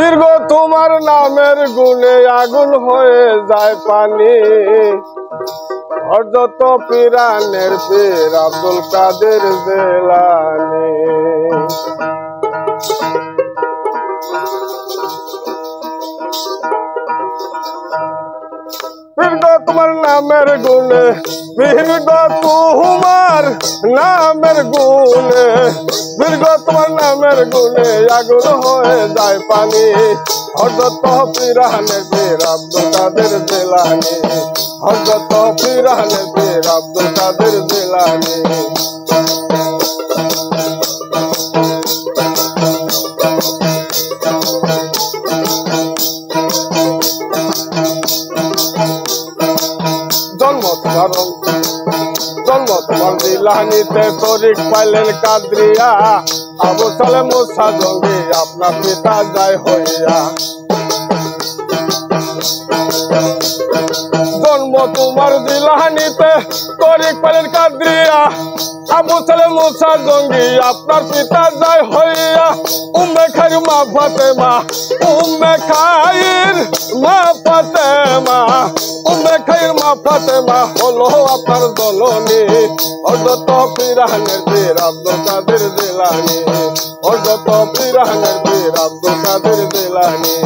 দীর্ঘ তোমার নামের গুণে আগুন হয়ে যায় পানি হযরত পীরানের পীর আব্দুল কাদের জিলানী তোমার নামের গুণে বীরগ তোমার নামের গুণে বীরগ তোমার নামের গুণে আগুন হয়ে যায় পানি হযরত পীরানের পীর আব্দুল কাদের জিলানী হযরত পীরানের পীর আব্দুল কাদের জিলানী জন্ম তোমার জিলানীতে তরিক পাইলেন কাদরিয়া আবু সালেহ মুসা জঙ্গি আপনার পিতা যায় হইয়া জন্ম তোমার জিলানীতে তরিক পাইলেন কাদরিয়া আবু সালেহ মুসা জঙ্গি আপনার পিতা যায় হইয়া উম্মে খাইর মা ফাতেমা উম্মে খাইর মা ফাতেমা উম্মে খাইর মা ফাতেমা হলো আপনার জননী হযরত পীরানের পীর আব্দুল কাদের জিলানী হযরত পীরানের পীর আব্দুল কাদের জিলানী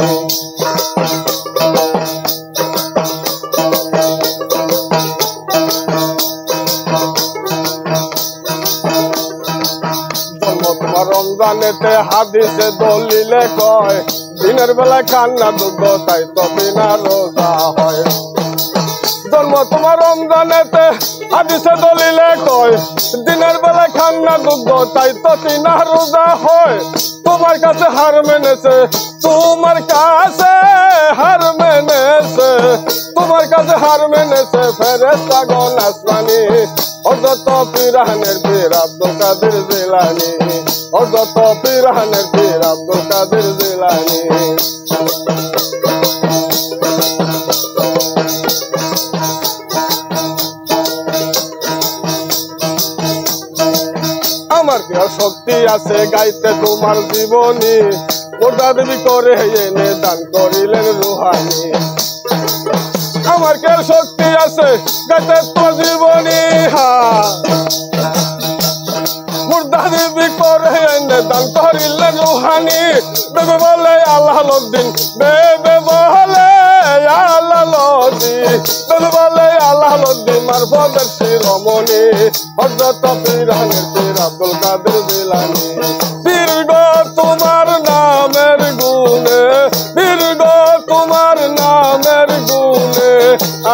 রমজানেতে হাদিসে দলিলে কয় দিনের বেলা কান্না দুঃখ তাই তো বিনা রোজা হয় জন্ম তোমার রমজানেতে হাদিসে দলিলে কয় দিনের বেলা কান্না দুঃখ তাই তো বিনা রোজা হয় তোমার কাছে হার মেনেছে তোমার কাছে হার মেনেছে তোমার কাছে হার মেনেছে ফেরেশতাগণ আসমানি হযরত পীরানের পীর আব্দুল কাদের জিলানী হযরত পীরানের পীর আব্দুল কাদের জিলানী আমার কি শক্তি আছে গাইতে তোমার জীবনী মোটা দেবী করে এনে দান করিলেন রুহানি আমার কে শক্তি আছে গাইতে তোমার জীবনী মুর্দা দেবী করে এনে দান করিলেন রুহানি বেবে বলে আল্লাহ লদ্দিন বেবে বলে আল্লাহ লদ্দিন বেবে বলে আল্লাহ লদ্দিন মারফতের শিরোমণি হযরত পীরানের পীর আব্দুল কাদের জিলানী দীর্ঘ তোমার নামের গুণে দীর্ঘ তোমার নামের গুণে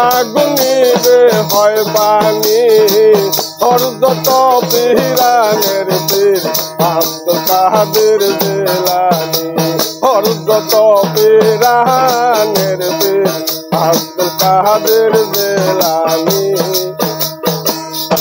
আগুন নিবে হয় পানি হযরত পীরানের পীর আব্দুল কাদের জিলানী হযরত পীরানের পীর আব্দুল কাদের জিলানী